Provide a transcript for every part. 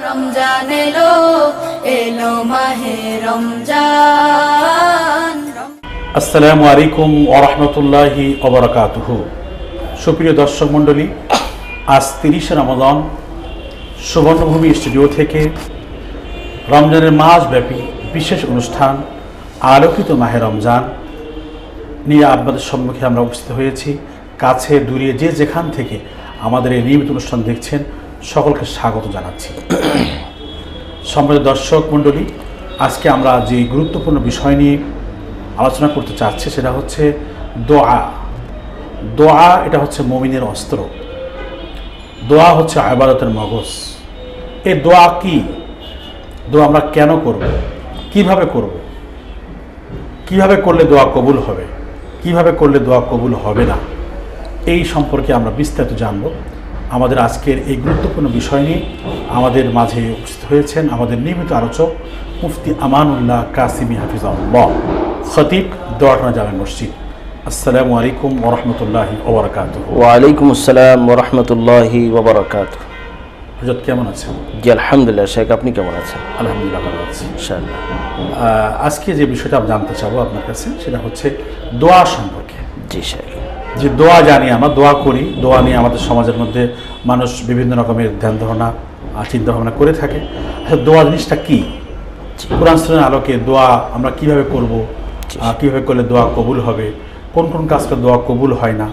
রমজান এলো এলো মাহে রমজান। আসসালামু আলাইকুম ওয়া রাহমাতুল্লাহি ওয়া বারাকাতুহু। সুপ্রিয় দর্শক মণ্ডলী, আজ 30 রমজান সুবর্ণভূমি স্টুডিও থেকে রমজানের মাসব্যাপী বিশেষ অনুষ্ঠান আলোকিত মাহে রমজান নিয়ে আপনাদের সম্মুখে আমরা উপস্থিত হয়েছি। কাছে দূরে যে যেখান থেকে আমাদের এই নিয়মিত অনুষ্ঠান দেখছেন সকলকে স্বাগত জানাচ্ছি। সম্মানিত দর্শক মণ্ডলী, আজকে আমরা যে গুরুত্বপূর্ণ বিষয় নিয়ে আলোচনা করতে চাচ্ছি সেটা হচ্ছে দোয়া। দোয়া এটা হচ্ছে মুমিনের অস্ত্র। দোয়া হচ্ছে ইবাদতের মগজ। এই দোয়া কি? দোয়া আমরা কেন করব, কিভাবে করব, কিভাবে করলে দোয়া কবুল হবে, কিভাবে করলে দোয়া কবুল হবে না, এই সম্পর্কে আমরা বিস্তারিত জানব। আমাদের আজকের এই গুরুত্বপূর্ণ বিষয় নিয়ে আমাদের মাঝে উপস্থিত হয়েছেন আমাদের নিয়মিত আলোচক মুফতি আমানুল্লাহ কাসিমি হাফিজাহুল্লাহ, খতিব দোয়াটানা জামে মসজিদ। আসসালামু আলাইকুম ওয়া রাহমাতুল্লাহি ওয়া বারাকাতুহু। ওয়া আলাইকুম আসসালাম ওয়া রাহমাতুল্লাহি ওয়া বারাকাতুহু। হযরত কেমন আছেন? জি আলহামদুলিল্লাহ। শেখ, আপনি কেমন আছেন? আলহামদুলিল্লাহ ভালো আছি ইনশাআল্লাহ। আজকে যে বিষয়টা আমি জানতে চাবো আপনার কাছে সেটা হচ্ছে দোয়া সম্পর্কে। জি শেখ। যে দোয়া জানি, আমরা দোয়া করি, দোয়া নিয়ে আমাদের সমাজের মধ্যে মানুষ বিভিন্ন রকমের ধ্যান ধারণা চিন্তা ভাবনা করে থাকে। আচ্ছা, দোয়া জিনিসটা কি? কোরআন সুন্নাহর আলোকে দোয়া আমরা কিভাবে করব, কিভাবে করলে দোয়া কবুল হবে, কোন কোন কাজ করে দোয়া কবুল হয় না,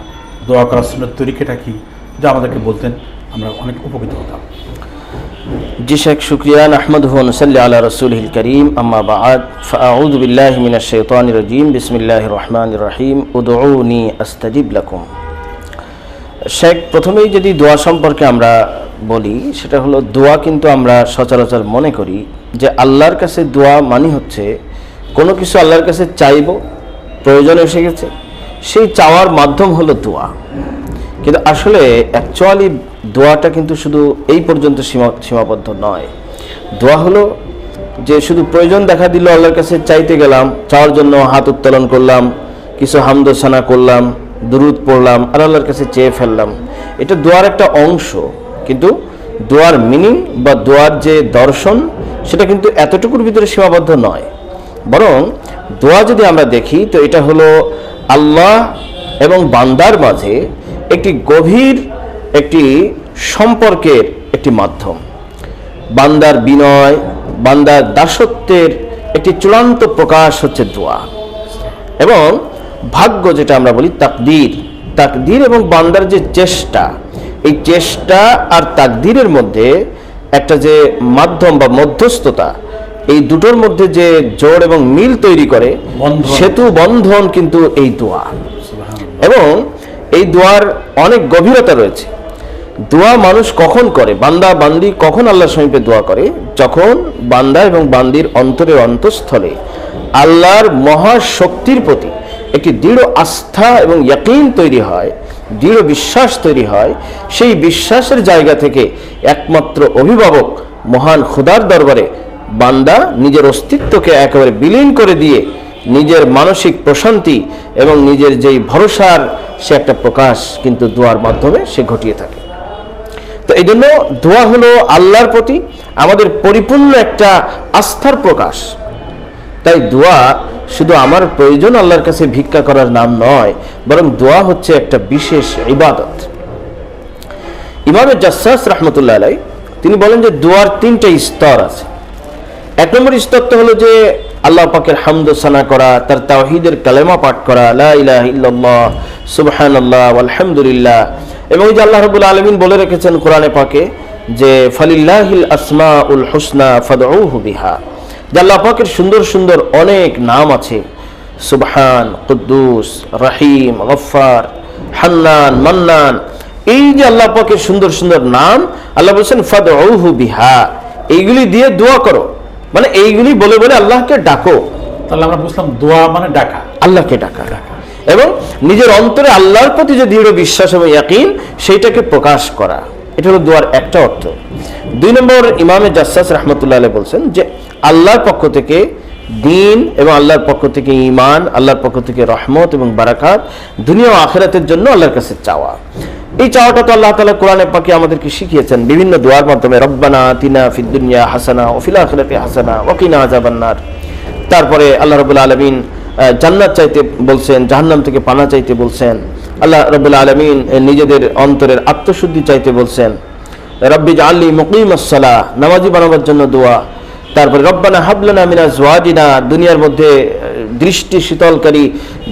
দোয়া করার সুন্নাহর তরিকাটা কি, যা আমাদেরকে বলতেন আমরা অনেক উপকৃত হতাম। জি শেখ, শুকরিয়া। নাহমাদুহু ওয়া নুসাল্লি আলা রাসূলিহিল কারীম, আম্মা বা'দ, ফাআউযু বিল্লাহি মিনাশ শাইতানির রাজীম, বিসমিল্লাহির রহমানির রহিম, উদউনি আস্তাজিব লাকুম। শেখ, প্রথমেই যদি দোয়া সম্পর্কে আমরা বলি, সেটা হলো দোয়া কিন্তু আমরা সচরাচর মনে করি যে আল্লাহর কাছে দোয়া মানে হচ্ছে কোনো কিছু আল্লাহর কাছে চাইব, প্রয়োজন এসে গেছে, সেই চাওয়ার মাধ্যম হলো দোয়া। কিন্তু আসলে অ্যাকচুয়ালি দোয়াটা কিন্তু শুধু এই পর্যন্ত সীমাবদ্ধ নয়। দোয়া হলো যে শুধু প্রয়োজন দেখা দিল, আল্লাহর কাছে চাইতে গেলাম, চাওয়ার জন্য হাত উত্তোলন করলাম, কিছু হামদোসানা করলাম, দুরুদ পড়লাম আর আল্লাহর কাছে চেয়ে ফেললাম, এটা দোয়ার একটা অংশ। কিন্তু দোয়ার মিনিং বা দোয়ার যে দর্শন সেটা কিন্তু এতটুকুর ভিতরে সীমাবদ্ধ নয়। বরং দোয়া যদি আমরা দেখি তো এটা হলো আল্লাহ এবং বান্দার মাঝে একটি গভীর একটি সম্পর্কের একটি মাধ্যম। বান্দার বিনয়, বান্দার দাসত্বের একটি চূড়ান্ত প্রকাশ হচ্ছে দোয়া। এবং ভাগ্য যেটা আমরা বলি তাকদীর, তাকদীর এবং বান্দার যে চেষ্টা, এই চেষ্টা আর তাকদীরের মধ্যে একটা যে মাধ্যম বা মধ্যস্থতা, এই দুটোর মধ্যে যে জোড় এবং মিল তৈরি করে সেতু বন্ধন কিন্তু এই দোয়া। এবং এই দোয়ার অনেক গভীরতা রয়েছে। দোয়া মানুষ কখন করে, বান্দা বান্দি কখন আল্লাহর সমীপে দোয়া করে? যখন বান্দা এবং বান্দির অন্তরের অন্তঃস্থলে আল্লাহর মহাশক্তির প্রতি একটি দৃঢ় আস্থা এবং ইয়াকিন তৈরি হয়, দৃঢ় বিশ্বাস তৈরি হয়। সেই বিশ্বাসের জায়গা থেকে একমাত্র অভিভাবক মহান খোদার দরবারে বান্দা নিজের অস্তিত্বকে একেবারে বিলীন করে দিয়ে নিজের মানসিক প্রশান্তি এবং নিজের যেই ভরসার সে একটা প্রকাশ কিন্তু দোয়ার মাধ্যমে সে ঘটিয়ে থাকে। তো এই জন্য দোয়া হলো আল্লাহর প্রতি আমাদের পরিপূর্ণ একটা আস্থার প্রকাশ। তাই দোয়া শুধু আমার প্রয়োজন আল্লাহর কাছে ভিক্ষা করার নাম নয়, বরং দোয়া হচ্ছে একটা বিশেষ ইবাদত। ইমামে জাসসাস রাহমাতুল্লাহ আলাইহি তিনি বলেন যে দোয়ার 3টা স্তর আছে। 1 নম্বর স্তরটা হলো যে আল্লাহ পাকের হামদ ও সানা করা, তার তাওহীদের কালেমা পাঠ করা, লা ইলাহা ইল্লাল্লাহ, সুবহানাল্লাহ, আলহামদুলিল্লাহ। এবং এই যে আল্লাহ রাব্বুল আলামিন বলে রেখেছেন কোরআনে পাকে যে ফালিল্লাহিল আসমাউল হুসনা ফাদউহু বিহা, যে আল্লাহ পাকের সুন্দর সুন্দর অনেক নাম আছে, সুবহান, কুদ্দুস, রহিম, গফফার, হান্নান, মান্নান। এই যে আল্লাহ পাকের সুন্দর সুন্দর নাম, আল্লাহ বলেছেন ফাদউহু বিহা, এইগুলি দিয়ে দোয়া করো, মানে এইগুলি বলে বলে আল্লাহকে ডাকো। তাহলে আমরা বুঝলাম দোয়া মানে ডাকা, আল্লাহকে ডাকা, এবং নিজের অন্তরে আল্লাহর প্রতি যে দৃঢ় বিশ্বাস এবং ইয়াকিন সেইটাকে প্রকাশ করা। এটা হলো দোয়ার একটা অর্থ। 2 নম্বর ইমামে জাসসাস রাহমাতুল্লাহ আলাইহি বলছেন যে আল্লাহর পক্ষ থেকে দ্বীন এবং আল্লাহর পক্ষ থেকে ঈমান, আল্লাহর পক্ষ থেকে রহমত এবং বারাকাত দুনিয়া ও আখিরাতের জন্য আল্লাহর কাছে চাওয়া। এই চাওয়াটা তো আল্লাহ তাআলা কোরআনে পাকে আমাদেরকে শিখিয়েছেন বিভিন্ন দোয়ার মাধ্যমে, রব্বানা আতিনা ফিদ দুনিয়া হাসানা ওয়া ফিল আখিরাতি হাসানা ওয়া কিনা আযাবান্নার। তারপরে আল্লাহ রাব্বুল আলামিন জান্নাত চাইতে বলছেন, জাহান্নাম থেকে পানা চাইতে বলছেন। আল্লাহ রাব্বুল আলামিন নিজেদের অন্তরের আত্মশুদ্ধি চাইতে বলছেন। রব্বি জাআলনি মুকিমাস সালাহ, নামাজি বানাবার জন্য দোয়া। তারপরে রব্বানা হাবলানা মিন আজওয়াজিনা, দুনিয়ার মধ্যে দৃষ্টি শীতলকারী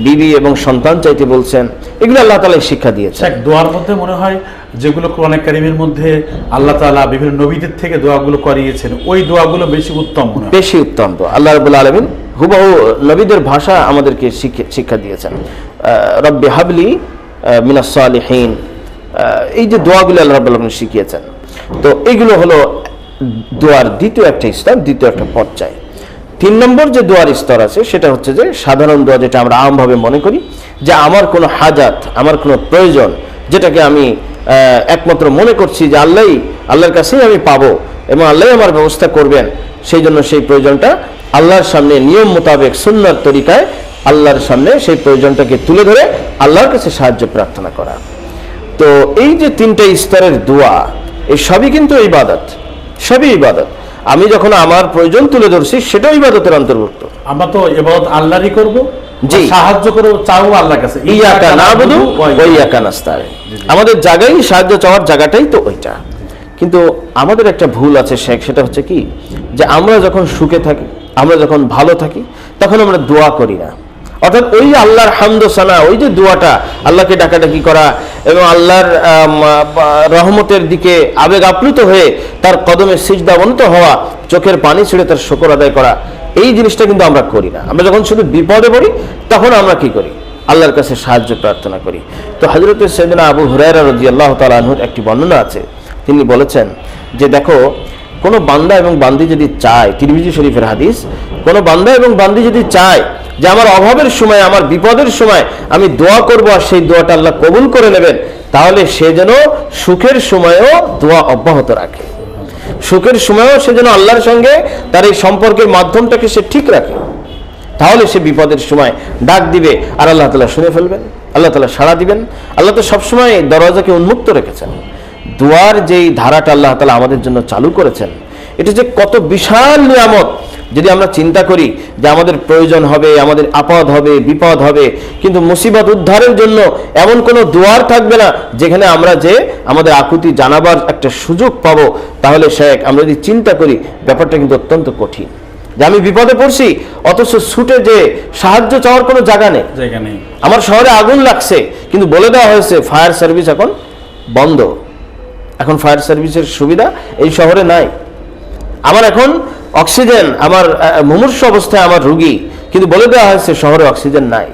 বিবি এবং সন্তান চাইতে বলছেন। এগুলো আল্লাহ তাআলা শিক্ষা দিয়েছেন। দোয়ার মধ্যে মনে হয় যেগুলো কোরআনে কারীমের মধ্যে আল্লাহ তাআলা বিভিন্ন নবীদের থেকে দোয়াগুলো করিয়েছেন, ওই দোয়াগুলো বেশি উত্তম মনে হয়। বেশি উত্তম দোয়া আল্লাহ রাব্বুল আলামিন হুবহু নবীদের ভাষা আমাদেরকে শিক্ষা দিয়েছেন। রব্বি হাবলি মিনাস সালিহিন, এই যে দোয়াগুলো আল্লাহ রাব্বুল আলামিন শিখিয়েছেন। তো এগুলো হলো দোয়ার দ্বিতীয় একটা স্তর, দ্বিতীয় একটা পর্যায়। 3 নম্বর যে দোয়ার স্তর আছে সেটা হচ্ছে যে সাধারণ দোয়া, যেটা আমরা আমভাবে মনে করি যে আমার কোনো হাজাত, আমার কোনো প্রয়োজন, যেটাকে আমি একমাত্র মনে করছি যে আল্লাহর কাছেই আমি পাবো এবং আল্লাহই আমার ব্যবস্থা করবেন, সেই জন্য সেই প্রয়োজনটা আল্লাহর সামনে নিয়ম মোতাবেক সুন্নাহর তরিকায় আল্লাহর সামনে সেই প্রয়োজনটাকে তুলে ধরে আল্লাহর কাছে সাহায্য প্রার্থনা করা। তো এই যে 3টা স্তরের দোয়া, এই সবই কিন্তু ইবাদত, সবই ইবাদত। আমি যখন আমার প্রয়োজন তুলে ধরছি সেটাও ইবাদতের অন্তর্ভুক্ত। আমরা তো ইবাদত আল্লাহরই করব, জি, সাহায্য করব চাও আল্লাহর কাছে, ইয়াকা নাবুদু ওয়া ইয়াকা নাস্তাইন। আমাদের জায়গায় সাহায্য চাওয়ার জায়গাটাই তো ওইটা। কিন্তু আমাদের একটা ভুল আছে শেখ, সেটা হচ্ছে কি যে আমরা যখন সুখে থাকি, আমরা যখন ভালো থাকি, তখন আমরা দোয়া করি না। অর্থাৎ ওই আল্লাহর হামদ সানা, ওই যে দোয়াটা, আল্লাহকে ডাকাডাকি করা এবং আল্লাহর রহমতের দিকে আবেগ আপ্লুত হয়ে তার কদমে সিজদা অবনত হওয়া, চোখের পানি ছেড়ে তার শুকর আদায় করা, এই জিনিসটা কিন্তু আমরা করি না। আমরা যখন শুধু বিপদে পড়ি তখন আমরা কি করি? আল্লাহর কাছে সাহায্য প্রার্থনা করি। তো হযরত সাইয়েদনা আবু হুরায়রা রাদিয়াল্লাহু তাআলা আনহুর একটি বর্ণনা আছে, তিনি বলেছেন যে দেখো, কোনো বান্দা এবং বান্দি যদি চায়, তিরমিজি শরীফের হাদিস, কোনো বান্দা এবং বান্দি যদি চায় যে আমার অভাবের সময়, আমার বিপদের সময় আমি দোয়া করব আর সেই দোয়াটা আল্লাহ কবুল করে নেবেন, তাহলে সে যেন সুখের সময়ও দোয়া অব্যাহত রাখে, সুখের সময়ও সে যেন আল্লাহর সঙ্গে তার এই সম্পর্কের মাধ্যমটাকে সে ঠিক রাখে। তাহলে সে বিপদের সময় ডাক দিবে আর আল্লাহ তাআলা শুনে ফেলবেন, আল্লাহ তাআলা সাড়া দিবেন। আল্লাহ তো সবসময় দরজাকে উন্মুক্ত রেখেছেন। দোয়ার যেই ধারাটা আল্লাহ তাআলা আমাদের জন্য চালু করেছেন, এটা যে কত বিশাল নিয়ামত। যদি আমরা চিন্তা করি যে আমাদের প্রয়োজন হবে, আমাদের আপদ হবে, বিপদ হবে, কিন্তু মুসিবত উদ্ধারের জন্য এমন কোনো দুয়ার থাকবে না যেখানে আমরা যে আমাদের আকুতি জানাবার একটা সুযোগ পাবো, তাহলে শেখ আমরা যদি চিন্তা করি ব্যাপারটা কিন্তু অত্যন্ত কঠিন। যে আমি বিপদে পড়ছি অথচ ছুটে যে সাহায্য চাওয়ার কোনো জায়গা নেই। আমার শহরে আগুন লাগছে কিন্তু বলে দেওয়া হয়েছে ফায়ার সার্ভিস এখন বন্ধ, এখন ফায়ার সার্ভিসের সুবিধা এই শহরে নাই। আমার এখন অক্সিজেন, আমার মুমূর্ষ অবস্থায় আমার রোগী, কিন্তু বলে দেওয়া হয়েছে শহরে অক্সিজেন নাই।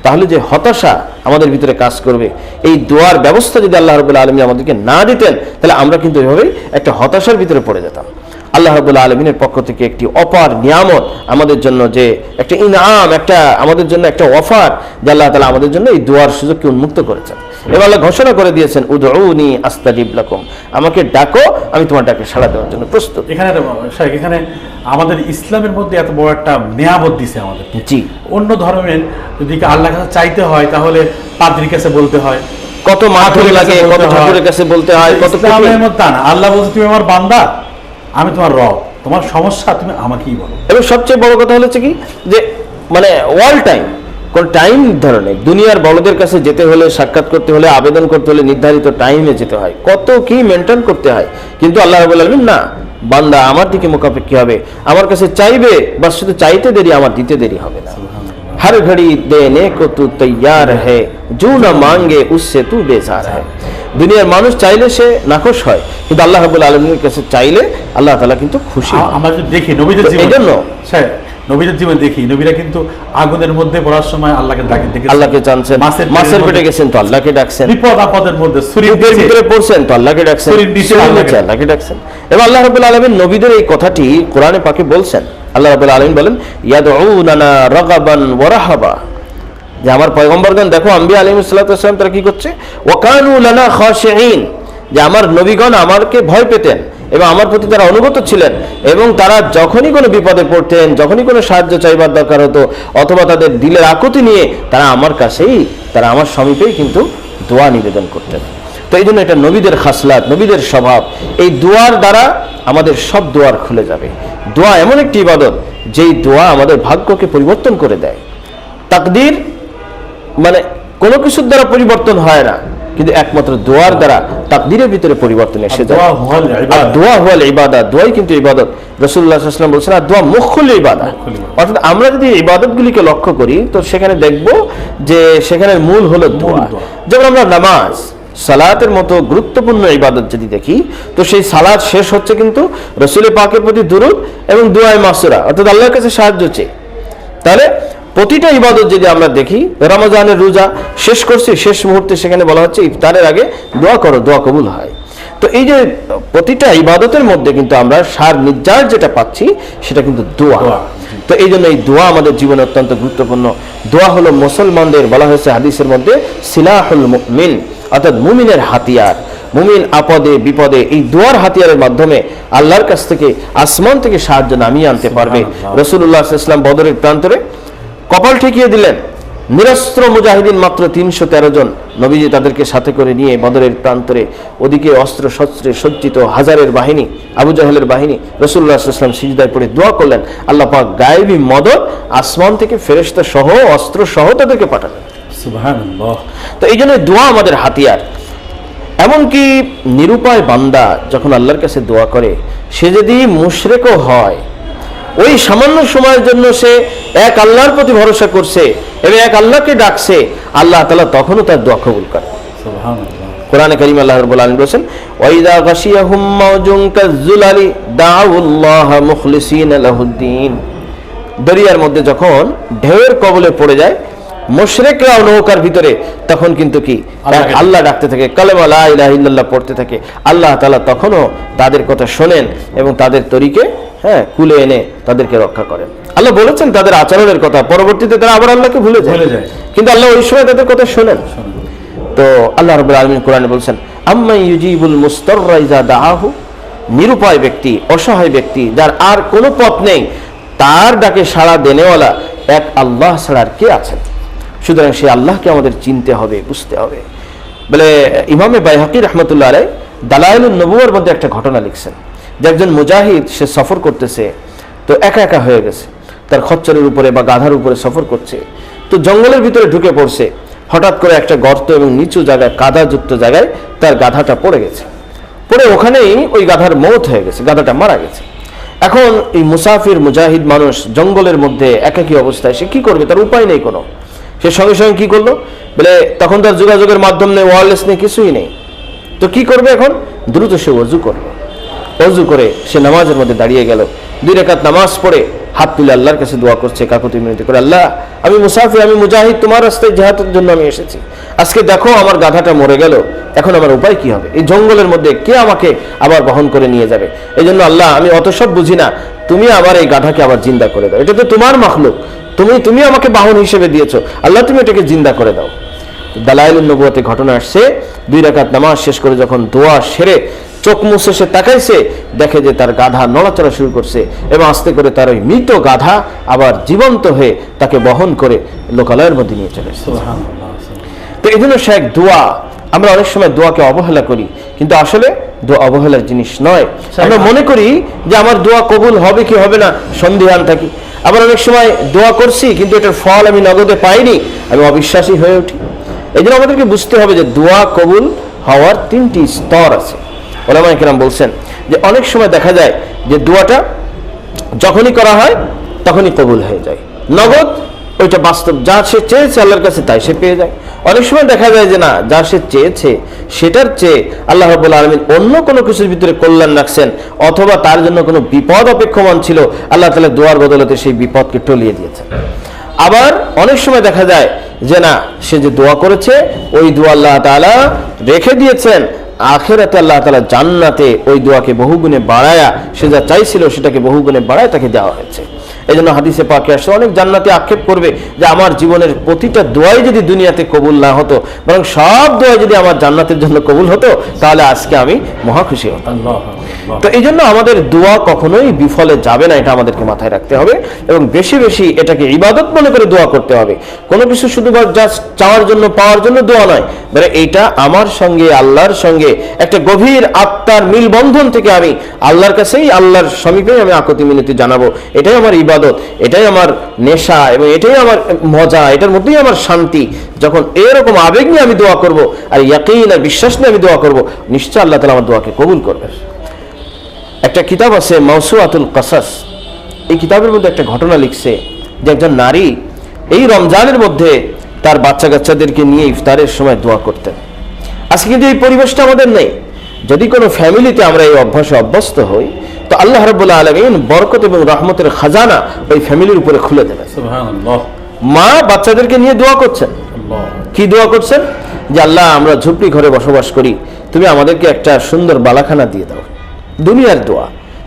তাহলে যে হতাশা আমাদের ভিতরে কাজ করবে, এই দোয়ার ব্যবস্থা যদি আল্লাহ রাব্বুল আলামিন আমাদেরকে না দিতেন, তাহলে আমরা কিন্তু এভাবেই একটা হতাশার ভিতরে পড়ে যেতাম। আল্লাহ রাব্বুল আলামিনের পক্ষ থেকে একটি অপার নিয়ামত আমাদের জন্য, যে একটা ইনাম, একটা আমাদের জন্য একটা অফার, যে আল্লাহ তাআলা আমাদের জন্য এই দোয়ার সুযোগকে উন্মুক্ত করেছেন। এবার আল্লাহ ঘোষণা করে দিয়েছেন, উদউনি আস্তাজিব লাকুম, আমাকে ডাকো, আমি তোমার ডাকে সাড়া দেওয়ার জন্য প্রস্তুত। এখানে আমাদের ইসলামের মধ্যে এত বড় একটা নিয়ামত দিছে আমাদের। জি, অন্য ধর্মের যদি আল্লাহর কাছে চাইতে হয় তাহলে পাদ্রীর কাছে বলতে হয়, কত মাথুর লাগে, কত ঠাকুরের কাছে বলতে হয়, কত ইসলামের মধ্যে না। আল্লাহ বলছে তুমি আমার বান্দা, আমি তোমার রব, তোমার সমস্যা তুমি আমাকেই বলো। এবং সবচেয়ে বড় কথা হচ্ছে কি যে মানে অল টাইম, কোন টাইম নির্ধারণে, দুনিয়ার বড়দের কাছে যেতে হলে, সাক্ষাৎ করতে হলে, আবেদন করতে হলে নির্ধারিত টাইমে যেতে হয়, কত কি মেনটেন করতে হয়। কিন্তু আল্লাহ রাব্বুল আলামিন না, বান্দা আমার দিকে মুখাপেক্ষী হবে, আমার কাছে চাইবে, বাস শুধু চাইতে দেরি, আমার দিতে দেরি হবে না। हर घड़ी देने को तू तैयार है, जो न मांगे उससे तू बेजार है। দুনিয়ার মানুষ চাইলে সে নাখোশ হয়, কিন্তু আল্লাহ রাব্বুল আলামিনের কাছে চাইলে আল্লাহ তাআলা কিন্তু খুশি। আমরা যদি দেখি নবীদের জীবন, এই জন্য নবীদের জীবন দেখি, নবীরা কিন্তু আগুনের মধ্যে পড়ার সময় আল্লাহকে ডাকেন, আল্লাহকে জানছেন, মাছের পেটে গেছেন তো আল্লাহকে ডাকছেন, বিপদ আপদের মধ্যে শরীরের ভিতরে পড়ছেন তো আল্লাহকে ডাকছেন, আল্লাহকে ডাকছেন। এবং আল্লাহ রাব্বুল আলামিন নবীদের এই কথাটি কোরআনে পাকে বলছেন। আল্লাহ রাব্বুল আলামিন বলেন, ইয়াদউনানা রাগাবান ওয়া রাহাবা, যে আমার পয়গম্বরগণ দেখো, আম্বিয়া আলাইহিস সালাতু ওয়াস সালাম তারা কি করছে, ওয়া কানু লানা খাশিঈন, যে আমার নবীগণ আমাকে ভয় পেতেন এবং আমার প্রতি তারা অনুগত ছিলেন, এবং তারা যখনই কোনো বিপদে পড়তেন, যখনই কোনো সাহায্য চাইবার দরকার হতো, অথবা তাদের দিলের আকুতি নিয়ে তারা আমার কাছেই, তারা আমার সমীপেই কিন্তু দোয়া নিবেদন করতেন। তো এই জন্য এটা নবীদের খাসলাত, নবীদের স্বভাব। এই দোয়ার দ্বারা আমাদের সব দোয়ার খুলে যাবে। দোয়া এমন একটি ইবাদত যেই দোয়া আমাদের ভাগ্যকে পরিবর্তন করে দেয়। তাকদীর মানে কোনো কিছুর দ্বারা পরিবর্তন হয় না, কিন্তু একমাত্র দোয়ার দ্বারা তাকদীরের ভিতরে পরিবর্তন এসে যায়। আর দোয়া হুয়াল ইবাদত, দোয়াই কিন্তু ইবাদত। রাসূলুল্লাহ সাল্লাল্লাহু আলাইহি ওয়াসাল্লাম বলেছেন আর দোয়া মুখুল ইবাদত। অর্থাৎ আমরা যদি ইবাদতগুলিকে লক্ষ্য করি তো সেখানে দেখব যে সেখানে মূল হলো দোয়া। যেমন আমরা নামাজ, সালাতের মতো গুরুত্বপূর্ণ ইবাদত যদি দেখি তো সেই সালাত শেষ হচ্ছে কিন্তু রাসূল পাকের প্রতি দুরূদ এবং দুআয়ে মাসুরা, অর্থাৎ আল্লাহর কাছে সাহায্য চেয়ে। তাহলে প্রতিটা ইবাদত যদি আমরা দেখি, রমজানের রোজা শেষ করছি, শেষ মুহূর্তে সেখানে বলা হচ্ছে ইফতারের আগে দোয়া করো, দোয়া কবুল হয়। তো এই যে প্রতিটা ইবাদতের মধ্যে কিন্তু আমরা সার নির্যাস যেটা পাচ্ছি সেটা কিন্তু দোয়া। তো এই জন্য এই দোয়া আমাদের জীবনে অত্যন্ত গুরুত্বপূর্ণ। দোয়া হলো মুসলমানদের, বলা হয়েছে হাদিসের মধ্যে, সিলাহুল মুমিন, অর্থাৎ মুমিনের হাতিয়ার। মুমিন আপদে বিপদে এই দোয়ার হাতিয়ারের মাধ্যমে আল্লাহর কাছ থেকে, আসমান থেকে সাহায্য নামিয়ে আনতে পারবে। রাসূলুল্লাহ সাল্লাল্লাহু আলাইহি ওয়াসাল্লাম বদরের প্রান্তরে কপাল ঠেকিয়ে দিলেন, নিরস্ত্র মুজাহিদিন মাত্র 313 জন, নবীজি তাদেরকে সাথে করে নিয়ে বদরের প্রান্তরে, ওদিকে অস্ত্র শস্ত্রে সজ্জিত হাজারের বাহিনী, আবু জাহেলের বাহিনী, রাসূলুল্লাহ সাল্লাল্লাহু আলাইহি ওয়াসাল্লাম সিজদায় পড়ে দোয়া করলেন। আল্লাহ পাক গায়েবী মদদ আসমান থেকে ফেরেশতা সহ অস্ত্র সহ তাদেরকে পাঠালেন। সুবহানাল্লাহ। তো এই জন্য দোয়া আমাদের হাতিয়ার। এমনকি নিরুপায় বান্দা যখন আল্লাহর কাছে দোয়া করে, সে যদি মুশরিকও হয়, ওই সামান্য সময়ের জন্য সে এক আল্লাহর প্রতি ভরসা করছে এবং এক আল্লাহকে ডাকছে, আল্লাহ তাআলা তখনও তার দোয়া কবুল করেন। সুবহানাল্লাহ। কোরআনে কারীমে আল্লাহ রাব্বুল আলামিন বলেছেন, ওয়াইদা গাশিয়াহুম মাউজুন কাযুলালি দাউল্লাহ মুখলিসিনা লাহুদ্দিন। দরিয়ার মধ্যে যখন ঢেউয়ের কবলে পড়ে যায় মুশরিকরা নৌকার ভিতরে, তখন কিন্তু কি আল্লাহ ডাকতে থাকে, কালেমা লা ইলাহা ইল্লাল্লাহ পড়তে থাকে। আল্লাহ তাআলা তখনও তাদের কথা শোনেন এবং তাদের তরিকে কুলে এনে তাদেরকে রক্ষা করেন। আল্লাহ বলেছেন তাদের আচরণের কথা, পরবর্তীতে তারা আবার আল্লাহকে ভুলে যায়, কিন্তু আল্লাহ ওই সময় তাদের কথা শোনেন। তো আল্লাহ রাব্বুল আলামিন কোরআনে বলছেন, আম্মা ইউজিবুল মুস্তাররা ইযা দাআহু, নিরুপায় ব্যক্তি, অসহায় ব্যক্তি, যার আর কোনো পথ নেই, তার ডাকে সাড়া দেনেওয়ালা এক আল্লাহ ছাড়া আর কে আছেন? সুতরাং সেই আল্লাহকে আমাদের চিনতে হবে, বুঝতে হবে। বলে ইমামে বাইহাকি রাহমাতুল্লাহ আলাইহি দালাইলুন নবুওয়ার মধ্যে একটা ঘটনা লিখছেন যে একজন মুজাহিদ, সে সফর করতেছে, তো একা একা হয়ে গেছে, তার খচ্চরের উপরে বা গাধার উপরে সফর করছে, তো জঙ্গলের ভিতরে ঢুকে পড়ছে। হঠাৎ করে একটা গর্ত এবং নিচু জায়গায়, কাদাযুক্ত জায়গায় তার গাধাটা পড়ে গেছে। পড়ে ওখানেই ওই গাধার মওত হয়ে গেছে, গাধাটা মারা গেছে। এখন এই মুসাফির মুজাহিদ মানুষ জঙ্গলের মধ্যে একাকী অবস্থায়, সে কি করবে? তার উপায় নেই কোনো। সে সঙ্গে সঙ্গে কি করলো? বলে তখন তার যোগাযোগের মাধ্যম নেই, ওয়্যারলেস নেই, কিছুই নেই। তো কি করবে এখন? দ্রুত সে ওযু করলো। ওযু করে সে নামাজের মধ্যে দাঁড়িয়ে গেল। 2 রাকাত নামাজ পড়ে হাত তুলে আল্লাহর কাছে দোয়া করছে, কাকুতি মিনতি করে, আল্লাহ আমি মুসাফির, আমি মুজাহিদ, তোমার রাস্তায় জিহাদের জন্য আমি এসেছি। আজকে দেখো আমার গাধাটা মরে গেল, এখন আমার উপায় কি হবে? এই জঙ্গলের মধ্যে কে আমাকে আবার বহন করে নিয়ে যাবে? এই জন্য আল্লাহ, আমি অত সব বুঝি না, তুমি আবার এই গাধাকে আবার জিন্দা করে দাও, এটা তো তোমার মাখলুক, তুমি আমাকে বাহন হিসেবে দিয়েছো, আল্লাহ তুমি এটাকে জিন্দা করে দাও। দালাইলুন নবুওয়াতে ঘটনা আসছে, 2 রাকাত নামাজ শেষ করে যখন দোয়া সেরে চোখ মুছে সে তাকাইছে, দেখে যে তার গাধা নড়াচড়া শুরু করছে এবং আস্তে করে তার ওই মৃত গাধা আবার জীবন্ত হয়ে তাকে বহন করে লোকালয়ের মধ্যে নিয়ে চলে এসেছে। তো এই জন্য শেখ দোয়া, আমরা অনেক সময় দোয়াকে অবহেলা করি, কিন্তু আসলে দোয়া অবহেলার জিনিস নয়। আমরা মনে করি যে আমার দোয়া কবুল হবে কি হবে না, সন্দিহান থাকি। আবার অনেক সময় দোয়া করছি কিন্তু এটার ফল আমি নগদে পাইনি, আমি অবিশ্বাসী হয়ে উঠি। এই জন্য আমাদেরকে বুঝতে হবে যে দোয়া কবুল হওয়ার 3টি স্তর আছে। ওলামায়ে কেরাম বলছেন যে অনেক সময় দেখা যায় যে দোয়াটা যখনই করা হয় তখনই কবুল হয়ে যায়, নগদ ওইটা বাস্তব, যা সে চেয়েছে আল্লাহর কাছে তাই সে পেয়ে যায়। অনেক সময় দেখা যায় যে না, যা সে চেয়েছে সেটার চেয়ে আল্লাহ রাব্বুল আলামিন অন্য কোনো কিছুর ভিতরে কল্যাণ রাখছেন, অথবা তার জন্য কোনো বিপদ অপেক্ষমান ছিল, আল্লাহ তাআলা দোয়ার বদলতে সেই বিপদকে টলিয়ে দিয়েছেন। আবার অনেক সময় দেখা যায় যে না, সে যে দোয়া করেছে ওই দোয়া আল্লাহ তাআলা রেখে দিয়েছেন, আখিরাতে আল্লাহ তাআলা জান্নাতে ওই দোয়াকে বহুগুণে বাড়ায়া, সে যা চাইছিল সেটাকে বহুগুণে বাড়ায় তাকে দেওয়া হয়েছে। এই জন্য হাদিসে পাকে আসছে অনেক জান্নাতি আক্ষেপ করবে যে আমার জীবনের প্রতিটা দোয়াই যদি দুনিয়াতে কবুল না হতো, বরং সব দোয়া যদি আমার জান্নাতের জন্য কবুল হতো, তাহলে আজকে আমি মহা খুশি হতাম। তো এই জন্য আমাদের দোয়া কখনোই বিফলে যাবে না, এটা আমাদেরকে মাথায় রাখতে হবে এবং বেশি বেশি এটাকে ইবাদত মনে করে দোয়া করতে হবে। কোনো কিছু শুধু জাস্ট চাওয়ার জন্য পাওয়ার জন্য দোয়া নয়, মানে এইটা আমার সঙ্গে আল্লাহর সঙ্গে একটা গভীর আত্মার মিলবন্ধন থেকে আমি আল্লাহর কাছেই, আল্লাহর সমীপেই আমি আকুতি মিনতি জানাবো। এটাই আমার ইবাদত, এটাই আমার নেশা এবং এটাই আমার মজা, এটার মধ্যেই আমার শান্তি। যখন এরকম আবেগ নিয়ে আমি দোয়া করব আর ইয়াকিন আর বিশ্বাস নিয়ে আমি দোয়া করব, নিশ্চয় আল্লাহ তাআলা আমার দোয়াকে কবুল করবে। একটা কিতাব আছে মাওসুআতুল কাসাস, এই কিতাবের মধ্যে একটা ঘটনা লিখছে যে একজন নারী এই রমজানের মধ্যে তার বাচ্চা কাচ্চাদেরকে নিয়ে ইফতারের সময় দোয়া করতেন। আজকে কিন্তু এই পরিবেশটা আমাদের নেই। যদি কোনো ফ্যামিলিতে আমরা এই অভ্যাসে অভ্যস্ত হই, তো আল্লাহ রাব্বুল আলামিন বরকত এবং রহমতের খাজানা ওই ফ্যামিলির উপরে খুলে দেবেন। সুবহানাল্লাহ। মা বাচ্চাদেরকে নিয়ে দোয়া করছেন, কি দোয়া করছেন? যে আল্লাহ, আমরা ঝুপড়ি ঘরে বসবাস করি, তুমি আমাদেরকে একটা সুন্দর বালাখানা দিয়ে দাও। দুনিয়ার দোয়া,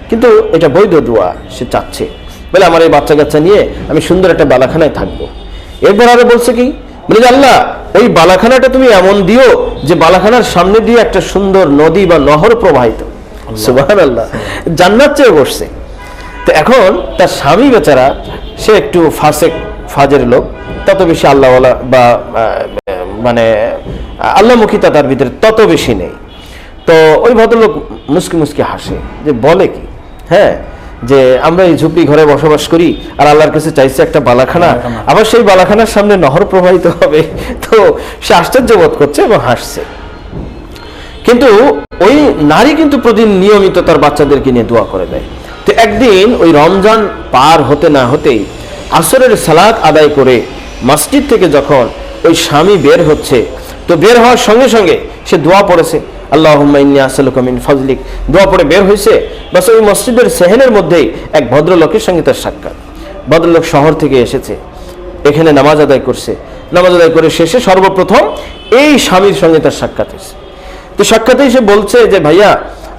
কিন্তু এটা বৈধ দোয়া। সে চাচ্ছে বলে আমার এই বাচ্চা কাচ্চা নিয়ে আমি সুন্দর একটা বালাখানায় থাকবো। এরপর আরো বলছে কি, বলে যে আল্লাহ, ওই বালাখানাটা তুমি এমন দিও যে বালাখানার সামনে দিয়ে একটা সুন্দর নদী বা নহর প্রবাহিত। সুবহানাল্লাহ, জান্নাত চেয়ে বসছে। তো এখন তার স্বামী বেচারা, সে একটু ফাজের লোক, তত বেশি আল্লাহওয়ালা বা মানে আল্লাহমুখিতা তার ভিতরে তত বেশি নেই। তো ওই ভদ্রলোক মুসকি মুসকি হাসে, যে বলে কি, হ্যাঁ, যে আমরা এই ঝুপড়ি ঘরে বসবাস করি আর আল্লাহর কাছে চাইছে একটা বালাখানা, আবার সেই বালাখানার সামনে নহর প্রবাহিত হবে। তো সে আশ্চর্য বোধ করছে এবং হাসছে। কিন্তু ওই নারী কিন্তু প্রতিদিন নিয়মিত তার বাচ্চাদেরকে নিয়ে দোয়া করে দেয়। তো একদিন ওই রমজান পার হতে না হতেই আসরের সালাত আদায় করে মসজিদ থেকে যখন ওই স্বামী বের হচ্ছে, তো বের হওয়ার সঙ্গে সঙ্গে সে দোয়া পড়েছে, আল্লাহুম্মা ইন্নী আসআলুকা মিন ফাজলিক। দোয়া পড়ে বের হয়েছে, বাস ওই মসজিদের সেহেনের মধ্যেই এক ভদ্রলোকের সঙ্গে তার সাক্ষাৎ। ভদ্রলোক শহর থেকে এসেছে, এখানে নামাজ আদায় করছে। নামাজ আদায় করে শেষে সর্বপ্রথম এই স্বামীর সঙ্গে তার সাক্ষাৎ হয়েছে। তো সাক্ষাতেই সে বলছে যে ভাইয়া,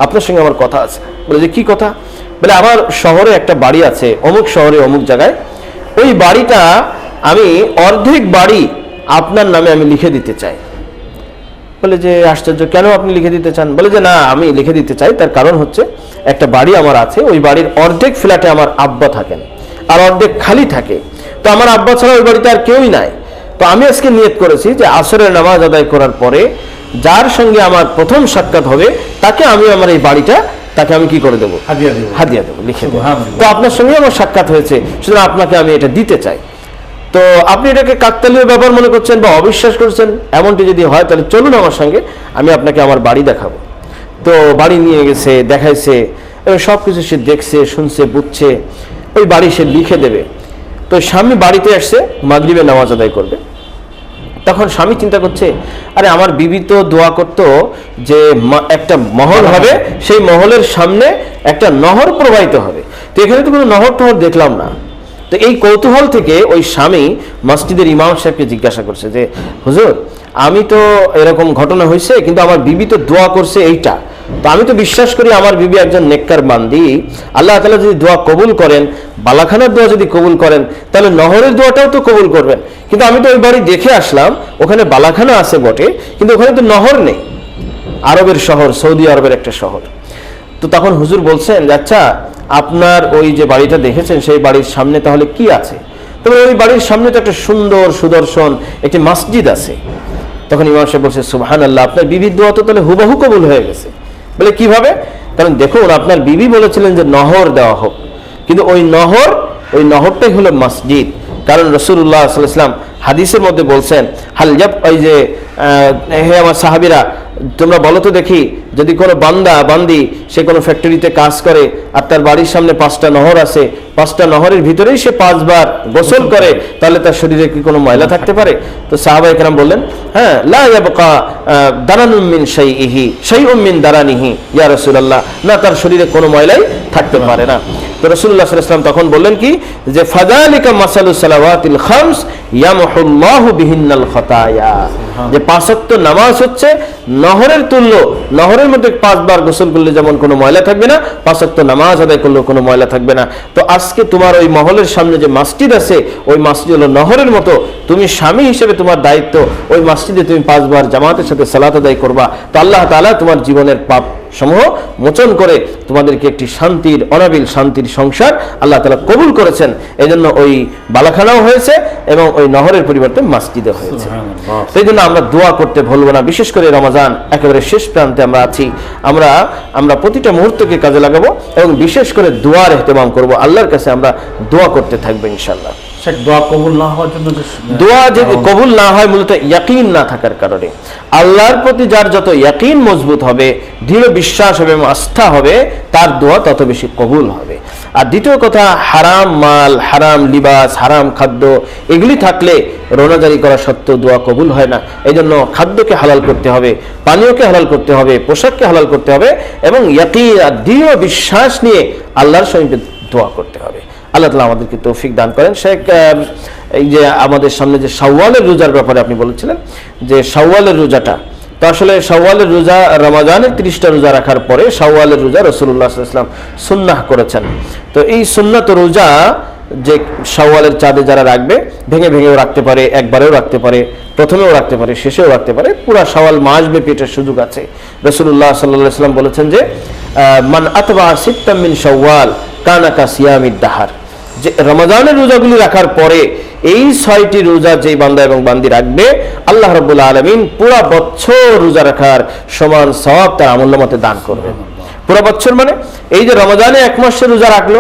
আপনার সঙ্গে আমার কথা আছে। বলে যে কি কথা? বলে আমার শহরে একটা বাড়ি আছে, অমুক শহরে অমুক জায়গায়। ওই বাড়িটা আমি অর্ধেক বাড়ি আপনার নামে আমি লিখে দিতে চাই। বলে যে আশ্চর্য, কেন আপনি লিখে দিতে চান? বলে যে না, আমি লিখে দিতে চাই, তার কারণ হচ্ছে একটা বাড়ি আমার আছে, ওই বাড়ির অর্ধেক ফ্ল্যাটে আমার আব্বা থাকেন আর অর্ধেক খালি থাকে। তো আমার আব্বা ছাড়া ওই বাড়িতে আর কেউই নাই। তো আমি আজকে নিয়ত করেছি যে আসরের নামাজ আদায় করার পরে যার সঙ্গে আমার প্রথম সাক্ষাৎ হবে তাকে আমি আমার এই বাড়িটা তাকে আমি কি করে দেবো? হাদিয়া দেবো, লিখে দেবো। তো আপনার সঙ্গে আমার সাক্ষাৎ হয়েছে, সুতরাং আপনাকে আমি এটা দিতে চাই। তো আপনি এটাকে কাকতালীয় ব্যাপার মনে করছেন বা অবিশ্বাস করছেন, এমনটি যদি হয় তাহলে চলুন আমার সঙ্গে, আমি আপনাকে আমার বাড়ি দেখাবো। তো বাড়ি নিয়ে গেছে, দেখাইছে এবং সব কিছু সে দেখছে, শুনছে, বুঝছে। ওই বাড়ি সে লিখে দেবে। তো স্বামী বাড়িতে আসছে, মাগরিবে নামাজ আদায় করবে। তখন স্বামী চিন্তা করছে, আরে আমার বিবি তো দোয়া করতো যে একটা মহল হবে, সেই মহলের সামনে একটা নহর প্রবাহিত হবে। তো এখানে তো কোনো নহর টহর দেখলাম না। তো এই কৌতূহল থেকে ওই স্বামী মসজিদের ইমাম সাহেবকে জিজ্ঞাসা করছে যে হুজুর, আমি তো এরকম ঘটনা হয়েছে, কিন্তু আমার বিবি তো দোয়া করছে এইটা। তো আমি তো বিশ্বাস করি আমার বিবি একজন নেককার বান্দি, আল্লাহ তাআলা যদি দোয়া কবুল করেন, বালাখানার দোয়া যদি কবুল করেন, তাহলে নহরের দোয়াটাও তো কবুল করবেন। কিন্তু আমি তো ওই বাড়ি দেখে আসলাম, ওখানে বালাখানা আছে বটে, কিন্তু ওখানে তো নহর নেই। আরবের শহর, সৌদি আরবের একটা শহর। তো তখন হুজুর বলছেন যে আচ্ছা, আপনার ওই যে বাড়িটা দেখেছেন সেই বাড়ির সামনে তাহলে কি আছে? তবে ওই বাড়ির সামনে তো একটা সুন্দর সুদর্শন একটি মসজিদ আছে। তখন ইমাম সাহেব বলছে সুবহানাল্লাহ, আপনার বিবির দোয়া তো তাহলে হুবহু কবুল হয়ে গেছে। বলে কিভাবে? কারণ দেখুন, আপনার বিবি বলেছিলেন যে নহর দেওয়া হোক, কিন্তু ওই নহরটাই হলো মসজিদ। কারণ রাসূলুল্লাহ সাল্লাল্লাহু আলাইহি ওয়াসাল্লাম হাদিসের মধ্যে বলছেন, হাল জাব, ওই যে হে আমার সাহাবীরা, তোমরা বলো তো দেখি, যদি কোনো বান্দি সে কোনো ফ্যাক্টরিতে কাজ করে আর তার বাড়ির সামনে 5টা নহর আছে, 5টা নহরের ভিতরেই সে 5 বার গোসল করে, তাহলে তার শরীরে কি কোনো ময়লা থাকতে পারে? তো সাহাবায়ে কেরাম বললেন, হ্যাঁ, লা ইয়াবকা দারানুম মিন শাইউম মিন দারানিহি ইয়া রাসূলুল্লাহ, না, তার শরীরে কোনো ময়লাই থাকতে পারে না। তো রাসূলুল্লাহ সাল্লাল্লাহু আলাইহি ওয়াসাল্লাম তখন বললেন কি, যে ফাযালিকা মাসালু সালাওয়াতিল খামস ইয়ামহুল্লাহু বিহিন্নাল খাতায়া, যে 5 ওয়াক্ত নামাজ হচ্ছে নহরের তুল্য। নহরের মধ্যে 5 বার গোসল করলে যেমন কোনো ময়লা থাকবে না, 5 ওয়াক্ত নামাজ আদায় করলেও কোনো ময়লা থাকবে না। তো আজকে তোমার ওই মহলের সামনে যে মসজিদ আছে, ওই মসজিদ হলো নহরের মতো। তুমি স্বামী হিসেবে তোমার দায়িত্ব ওই মসজিদে তুমি 5 বার জামাতের সাথে সালাত আদায় করবা। তো আল্লাহ তাআলা তোমার জীবনের পাপ সমূহ মোচন করে তোমাদেরকে একটি শান্তির, অনাবিল শান্তির সংসার আল্লাহ তাআলা কবুল করেছেন। এজন্য ওই বালাখানাও হয়েছে এবং ওই নহরের পরিবর্তে মসজিদে হয়েছে। সেই জন্য আমরা দোয়া করতে ভুলবো না। বিশেষ করে রমজান একেবারে শেষ প্রান্তে আমরা আছি, আমরা প্রতিটা মুহূর্তকে কাজে লাগাবো এবং বিশেষ করে দোয়ার ইহতেমাম করব। আল্লাহর কাছে আমরা দোয়া করতে থাকবো ইনশাআল্লাহ। দোয়া কবুল না হওয়ার জন্য, দোয়া যদি কবুল না হয় মূলত ইয়াকিন না থাকার কারণে। আল্লাহর প্রতি যার যত ইয়াকিন মজবুত হবে, দৃঢ় বিশ্বাস হবে এবং আস্থা হবে, তার দোয়া তত বেশি কবুল হবে। আর দ্বিতীয় কথা, হারাম মাল, হারাম লিবাস, হারাম খাদ্য এগুলি থাকলে রোজাদারি করা সত্ত্বেও দোয়া কবুল হয় না। এই জন্য খাদ্যকে হালাল করতে হবে, পানীয়কে হালাল করতে হবে, পোশাককে হালাল করতে হবে এবং ইয়াকিন আর দৃঢ় বিশ্বাস নিয়ে আল্লাহর সঙ্গে দোয়া করতে হবে। আল্লাহ তাআলা আমাদেরকে তৌফিক দান করেন। শেখ, এই যে আমাদের সামনে যে শাওয়ালের রোজার ব্যাপারে আপনি বলেছিলেন, যে শাওয়ালের রোজাটা, তো আসলে শাওয়ালের রোজা রমাজানের 30টা রোজা রাখার পরে শাওয়ালের রোজা রাসূলুল্লাহ সাল্লাল্লাহু আলাইহি ওয়াসাল্লাম সুন্নাহ করেছেন। তো এই সুন্নাত রোজা যে শাওয়ালের চাঁদে যারা রাখবে, ভেঙে ভেঙেও রাখতে পারে, একবারেও রাখতে পারে, প্রথমেও রাখতে পারে, শেষেও রাখতে পারে, পুরা শাওয়াল মাস ব্যাপী এটার সুযোগ আছে। রাসূলুল্লাহ সাল্লাল্লাহু আলাইহি ওয়াসাল্লাম বলেছেন যে মান আতবা সিত্তাম মিন শাওয়াল কানা কা সিয়ামিদ দাহার, যে রমজানের রোজাগুলি রাখার পরে এই 6টি রোজা যেই বান্দা এবং বান্দি রাখবে, আল্লাহ রাব্বুল আলামিন পুরা বছর রোজা রাখার সমান সওয়াব তার আমলনামাতে দান করবেন। পুরা বছর মানে এই যে রমজানে 1 মাসের রোজা রাখলো,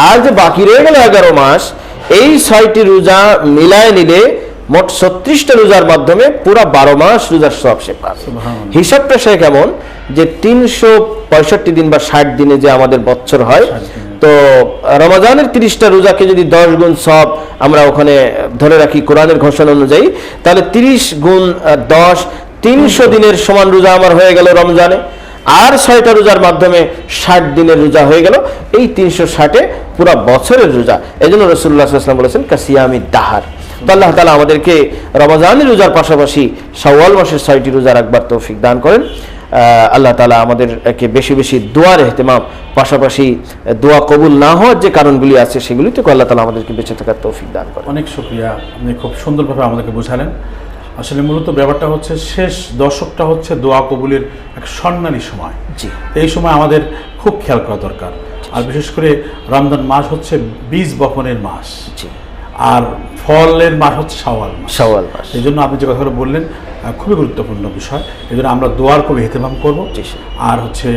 আর যে বাকি রয়ে গেল 11 মাস, এই 6টি রোজা মিলায় নিলে মোট 36টা রোজার মাধ্যমে পুরা 12 মাস রোজার সওয়াব সে পাবে। হিসাবটা সে কেমন, যে 365 দিন বা 60 দিনে যে আমাদের বছর হয়, তো রমজানের 30টা রোজাকে যদি 10 গুণ সওয়াব আমরা ওখানে ধরে রাখি কোরআনের ঘোষণা অনুযায়ী, তাহলে 30 গুণ 10 300 দিনের সমান রোজা আমার হয়ে গেল রমজানে। আর 6টা রোজার মাধ্যমে 60 দিনের রোজা হয়ে গেল। এই 360-এ পুরো বছরের রোজা। এই জন্য রাসূলুল্লাহ সাল্লাল্লাহু আলাইহি ওয়াসাল্লাম বলেছেন কাসিয়ামিদ দাহার। তো আল্লাহ তাআলা আমাদেরকে রমজানের রোজার পাশাপাশি শাওয়াল মাসের 6টি রোজা রাখবার তৌফিক দান করেন। আল্লাহ তাআলা আমাদেরকে বেশি বেশি দোয়ার ইহতেমাম, পাশাপাশি দোয়া কবুল না হওয়ার যে কারণগুলি আছে সেগুলি থেকে আল্লাহ তাআলা আমাদেরকে বেঁচে থাকার তৌফিক দান করেন। অনেক শুকরিয়া, আপনি খুব সুন্দরভাবে আমাদেরকে বোঝালেন। আসলে মূলত ব্যাপারটা হচ্ছে, শেষ দশকটা হচ্ছে দোয়া কবুলের এক স্বর্ণালী সময়। জি, এই সময় আমাদের খুব খেয়াল করা দরকার। আর বিশেষ করে রমজান মাস হচ্ছে বীজ বপনের মাস, জি, আর ফলের মাস হচ্ছে শাওয়াল মাস। শাওয়াল মাস, এই জন্য আপনি যে কথাগুলো বললেন খুবই গুরুত্বপূর্ণ বিষয়। এই জন্য আমরা দোয়ার খুব ইহতেমাম করবো। আর হচ্ছে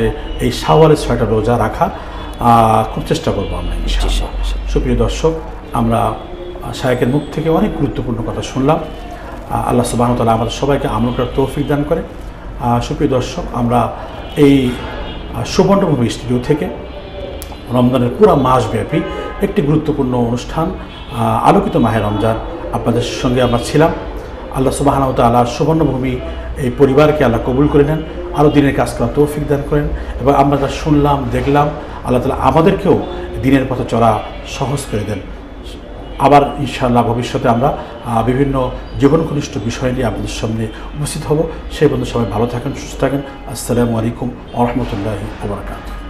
এই শাওয়ালের 6টা রোজা রাখা খুব চেষ্টা করবো আমরা ইনশাআল্লাহ। সুপ্রিয় দর্শক, আমরা শায়েখের মুখ থেকে অনেক গুরুত্বপূর্ণ কথা শুনলাম। আল্লাহ সুবহানাহু ওয়া তাআলা আমাদের সবাইকে আমল করার তৌফিক দান করে। সুপ্রিয় দর্শক, আমরা এই সুবর্ণভূমি স্টুডিও থেকে রমজানের পুরো মাসব্যাপী একটি গুরুত্বপূর্ণ অনুষ্ঠান, আলোকিত মাহে রমজান, আপনাদের সঙ্গে আমরা ছিলাম। আল্লাহ সুবহানাহু ওয়া তাআলা সুবর্ণভূমি এই পরিবারকে আল্লাহ কবুল করে নেন, আরও দিনের কাজ করার তৌফিক দান করেন এবং আমরা যা শুনলাম দেখলাম, আল্লাহ তাআলা আমাদেরকেও দিনের পথে চলা সহজ করে দেন। আবার ইনশাআল্লাহ ভবিষ্যতে আমরা বিভিন্ন জীবন ঘনিষ্ঠ বিষয় নিয়ে আপনাদের সামনে উপস্থিত হব। সেই পর্যন্ত সবাই ভালো থাকেন, সুস্থ থাকেন। আসসালামু আলাইকুম ওয়া রাহমাতুল্লাহি ওয়া বারাকাতুহু।